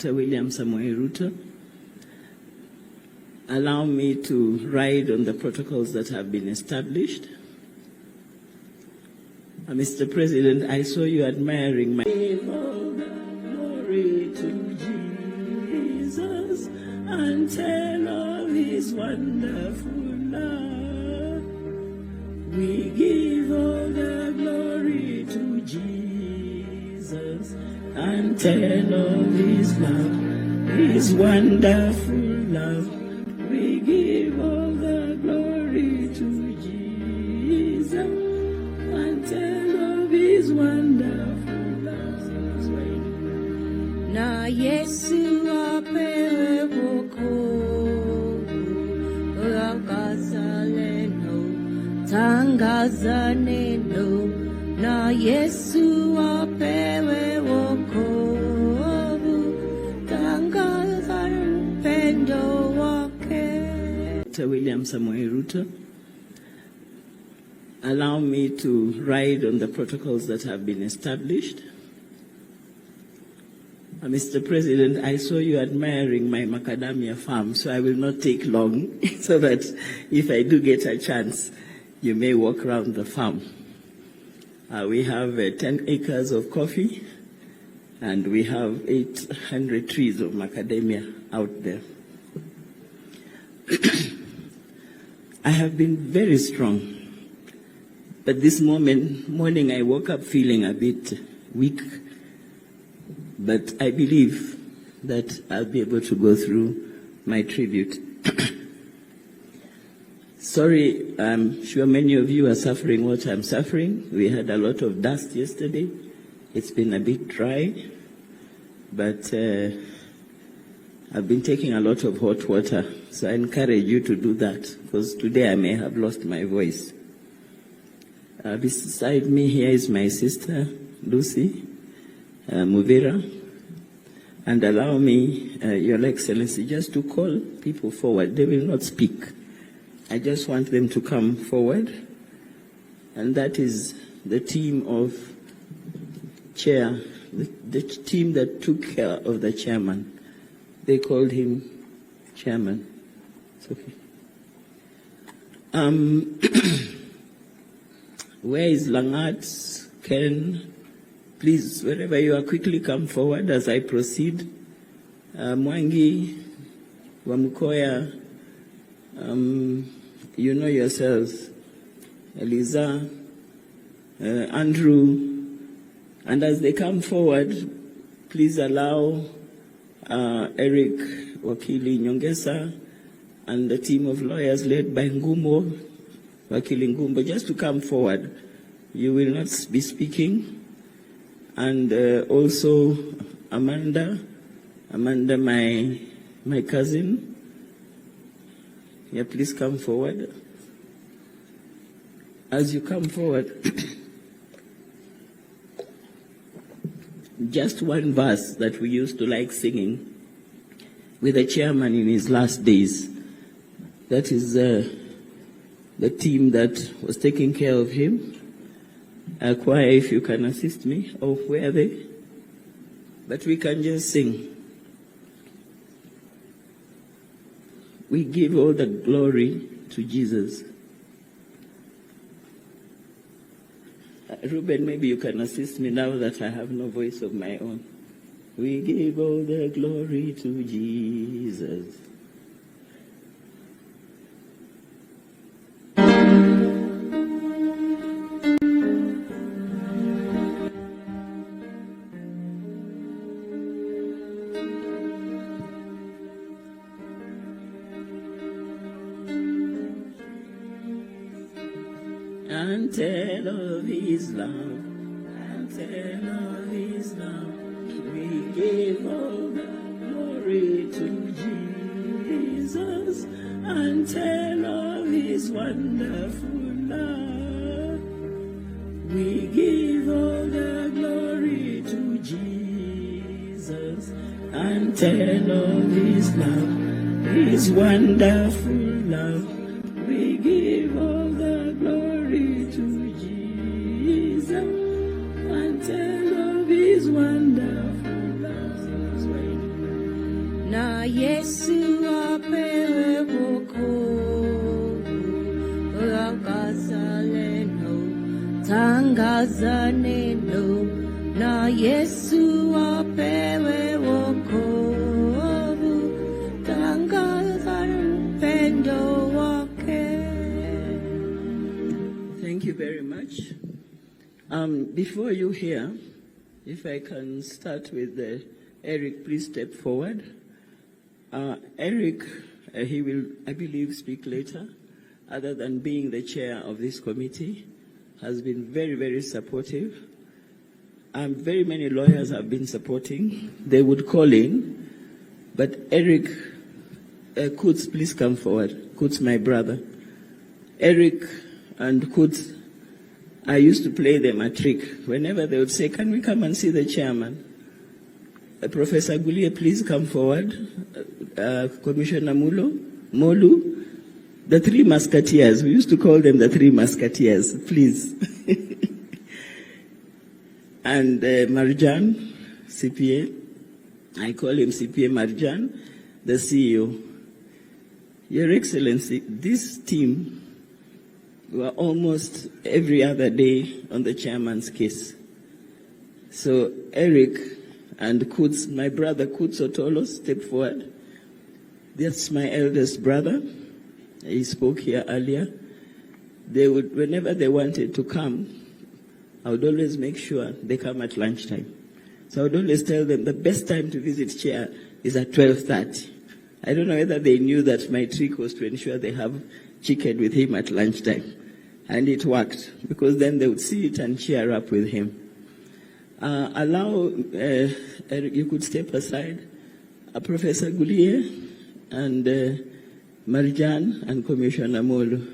Dr. William Samoei Ruto. Allow me to ride on the protocols that have been established. Mr. President, I saw you admiring my... Give all the glory to Jesus and tell of his wonderful love. We give all the glory to Jesus and tell of his love, his wonderful love. We give all the glory to Jesus and tell of his wonderful love. Na Yesu apewe wokovu, tangaza neno, tangaza neno. Na Yesu apewe wokovu, tangaza upendo wake. Dr. William Samoei Ruto. Allow me to ride on the protocols that have been established. Mr. President, I saw you admiring my macadamia farm, so I will not take long, so that if I do get a chance, you may walk around the farm. We have 10 acres of coffee, and we have 800 trees of macadamia out there. I have been very strong. But this morning I woke up feeling a bit weak, but I believe that I'll be able to go through my tribute. Sorry, I'm sure many of you are suffering what I'm suffering. We had a lot of dust yesterday. It's been a bit dry, but I've been taking a lot of hot water, so I encourage you to do that, because today I may have lost my voice. Beside me here is my sister, Lucy Muvera. And allow me, Your Excellency, just to call people forward. They will not speak. I just want them to come forward. And that is the team of chair, the team that took care of the chairman. They called him chairman. It's okay. Where is Langat, Ken? Please, wherever you are, quickly come forward as I proceed. Mwangi, Wamukoya, you know yourselves. Eliza, Andrew, and as they come forward, please allow Eric Wakili Nyongesa and the team of lawyers led by Ngumo, Wakili Ngumbo, just to come forward. You will not be speaking. And also Amanda, my cousin. Yeah, please come forward. As you come forward, just one verse that we used to like singing with the chairman in his last days. That is the team that was taking care of him. Choir, if you can assist me. Oh, where are they? But we can just sing. We give all the glory to Jesus. Ruben, maybe you can assist me now that I have no voice of my own. We give all the glory to Jesus. And tell of his love, and tell of his love. We give all the glory to Jesus, and tell of his wonderful love. We give all the glory to Jesus, and tell of his love, his wonderful love. We give all the glory to Jesus and tell of his wonderful love. na Yesu apewe wokovu. Tangaza neno, tangaza neno, na Yesu apewe wokovu. Tangaza upendo wake. Thank you very much. Before you hear, if I can start with Eric, please step forward. Eric, he will, I believe, speak later. Other than being the chair of this committee, has been very, very supportive. Very many lawyers have been supporting. They would call in, but Eric, Kutz, please come forward. Kutz, my brother. Eric and Kutz, I used to play them a trick. Whenever they would say, can we come and see the chairman? Professor Gulie, please come forward. Commissioner Molu, the Three Musketeers. We used to call them the Three Musketeers, please. And Marjan, CPA, I call him CPA Marjan, the CEO. Your Excellency, this team were almost every other day on the chairman's case. So Eric and Kutz, my brother Kutz Otolo, step forward. That's my eldest brother. He spoke here earlier. They would, whenever they wanted to come, I would always make sure they come at lunchtime. So I would always tell them the best time to visit chair is at 12:30. I don't know whether they knew that my trick was to ensure they have chicken with him at lunchtime. And it worked, because then they would see it and cheer up with him. Eric, you could step aside. Professor Gulie and Marjan and Commissioner Molu.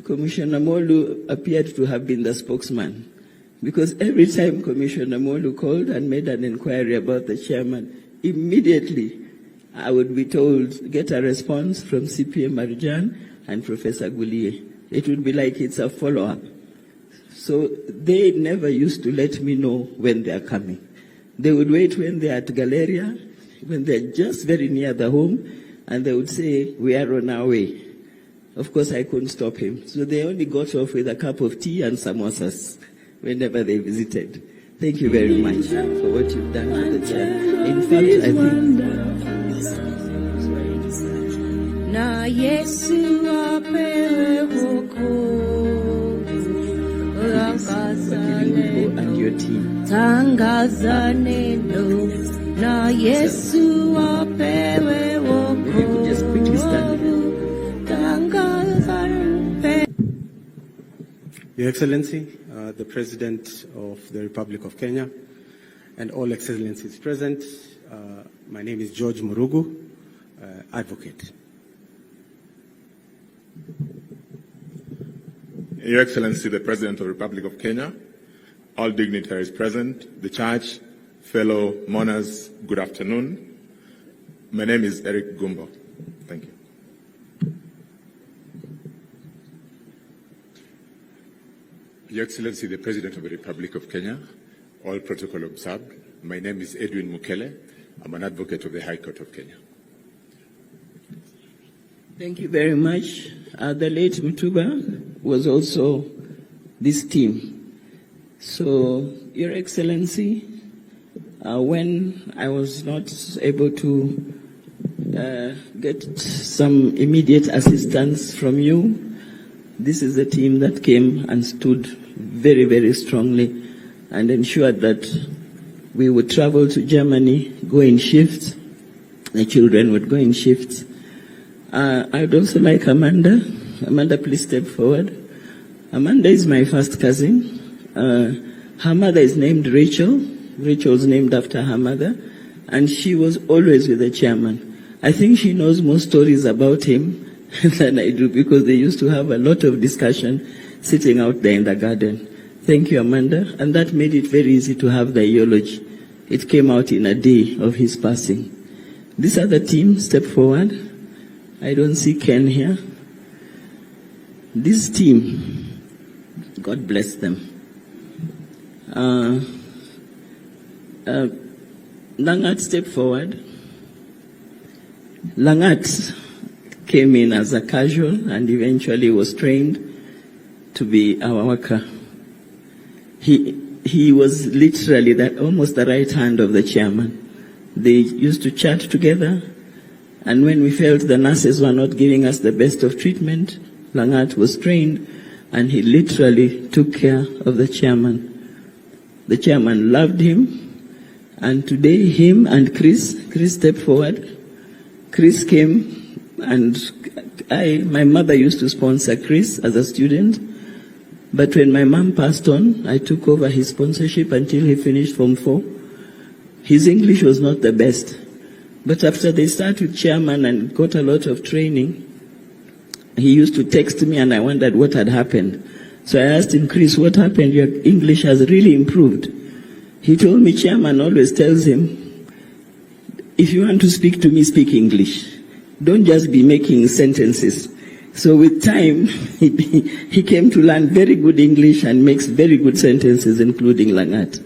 Commissioner Molu appeared to have been the spokesman, because every time Commissioner Molu called and made an inquiry about the chairman, immediately I would be told, get a response from CPA Marjan and Professor Gulie. It would be like it's a follow-up. So they never used to let me know when they are coming. They would wait when they are at Galleria, when they're just very near the home, and they would say, we are on our way. Of course, I couldn't stop him. So they only got off with a cup of tea and samosas whenever they visited. Thank you very much for what you've done for the chair. In fact, I think... Na Yesu apewe wokovu. And your team. Tangaza neno, na Yesu apewe wokovu. If you could just quickly stand. Your Excellency, the President of the Republic of Kenya, and all Excellencies present, my name is George Murugu, advocate. Your Excellency, the President of the Republic of Kenya, all dignitaries present, the Church, fellow mourners, good afternoon. My name is Eric Gumbo. Thank you. Your Excellency, the President of the Republic of Kenya, all protocol observed. My name is Edwin Mukele. I'm an advocate of the High Court of Kenya. Thank you very much. The late Mutuba was also this team. So, Your Excellency, when I was not able to get some immediate assistance from you, this is the team that came and stood very, very strongly and ensured that we would travel to Germany, go in shifts. The children would go in shifts. I'd also like Amanda. Amanda, please step forward. Amanda is my first cousin. Her mother is named Rachel. Rachel's named after her mother. And she was always with the chairman. I think she knows more stories about him than I do, because they used to have a lot of discussion sitting out there in the garden. Thank you, Amanda. And that made it very easy to have the eulogy. It came out in a day of his passing. This other team, step forward. I don't see Ken here. This team, God bless them. Langat stepped forward. Langat came in as a casual and eventually was trained to be our worker. He was literally almost the right hand of the chairman. They used to chat together, and when we felt the nurses were not giving us the best of treatment, Langat was trained, and he literally took care of the chairman. The chairman loved him, and today him and Chris stepped forward. Chris came, and my mother used to sponsor Chris as a student, but when my mom passed on, I took over his sponsorship until he finished Form 4. His English was not the best, but after they started with chairman and got a lot of training, he used to text me and I wondered what had happened. So I asked him, Chris, what happened? Your English has really improved. He told me chairman always tells him, if you want to speak to me, speak English. Don't just be making sentences. So with time, he came to learn very good English and makes very good sentences, including Langat.